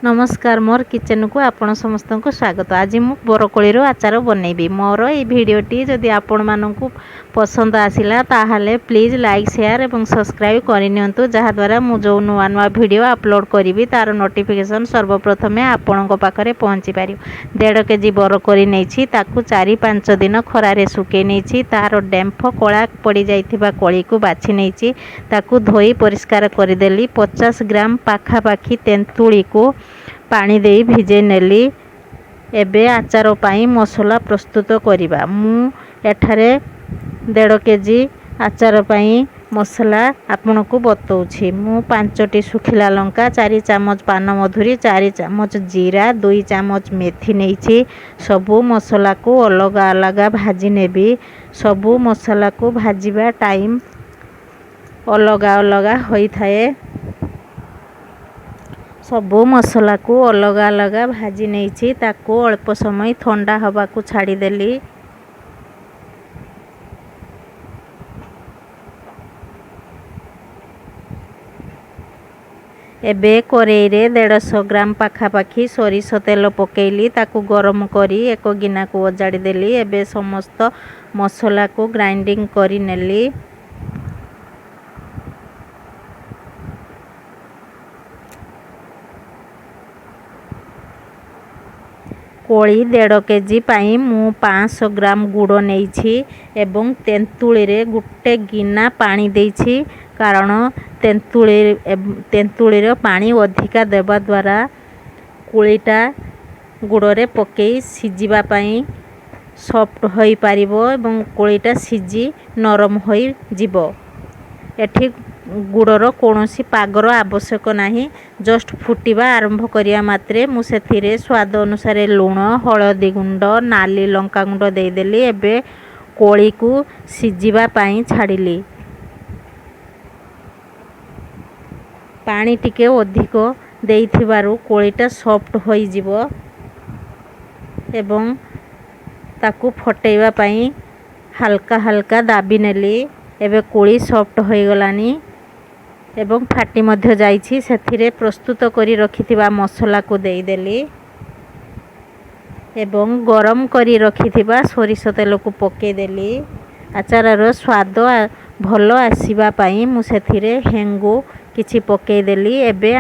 नमस्कार मोर किचन को आपण समस्त को स्वागत। आज मु बरकोली आचार बनैबी। मोर ये भिडटी जदि आपण मानकु पसंद आसिला ताहाले प्लीज लाइक शेयर और सब्सक्राइब करनियंतु, जहा द्वारा मु जो नुआ नुआ वीडियो अपलोड करी तार नोटिफिकेशन सर्वप्रथमे आपणको पाखरे पहुँची पार। 1.5 केजी बरकोली नहीं ताकू 4-5 दिन खरारे सुके नहीं तार डेम्फ कला पड़ जाइथिबा कोली को बाछि नहीं ताकू धोई परिष्कार करदेली। 50 ग्राम पाखापाखी तेंतुली को पानी दे भिजे नेली। एबे आचार पाई मसला प्रस्तुत करिबा। मु एठारे 1.5 केजी आचार पाई मसला आपन को बतौछि। मु 5टी सुखिला लंका, 4 चामच पान मधुरी, 4 चामच जीरा, 2 चामच मेथी नेछि। सबु मसला को अलग अलग भाजी नेबी। सबु मसला को भाजीबा टाइम अलग अलग होई थाए। सबु मसला को अलग अलग भाजी नहीं ताको अल्प समय ठंडा हवा को छाड़ी देली। एबे करेई रे 150 ग्राम पाखापाखी सोरिष तेल पकेली। ताको गरम करी एक गिना को ओजाड़ी देली। एबे समस्त मसला को ग्राइंडिंग करी नेली। कोली 1.5 केजी पाई मु 500 ग्राम गुड़ नहीं एवं तेंतुली रे गुटे गिना पानी देछि, कारण तेंतुली रो पानी अधिका देवा द्वारा कोलीटा गुड़रे पकई सिजिबा पाई सॉफ्ट होई पारिबो एवं कोलीटा सिजी नरम होई जिवो। एठी गुड़र कौनसी पागर आवश्यक नहीं। जस्ट फुटिबा आरंभ करिया मात्रे मु सेथिरे स्वाद अनुसार लुण, हलदी गुंड, नाली लंका गुंड दे देली। एबे कोली को सिजिबा पाई छाड़िली। पानी टिके अधिक देइथिबारु कोलीटा सॉफ्ट होई जिवो एवं ताकू फटेइबा पाई हल्का हल्का दाबी नेली। एबे कोली सॉफ्ट होई गलानी एवं फाटी मध्य जाइछि। सेथिरे प्रस्तुत करी रखिथिबा मसला को देई देली एवं गरम करी रखिथिबा सोरिष तेल को पके देली। आचारर स्वाद भलो आसीबा पाई मु सेथिरे हेंगु किछि पके देली। एबे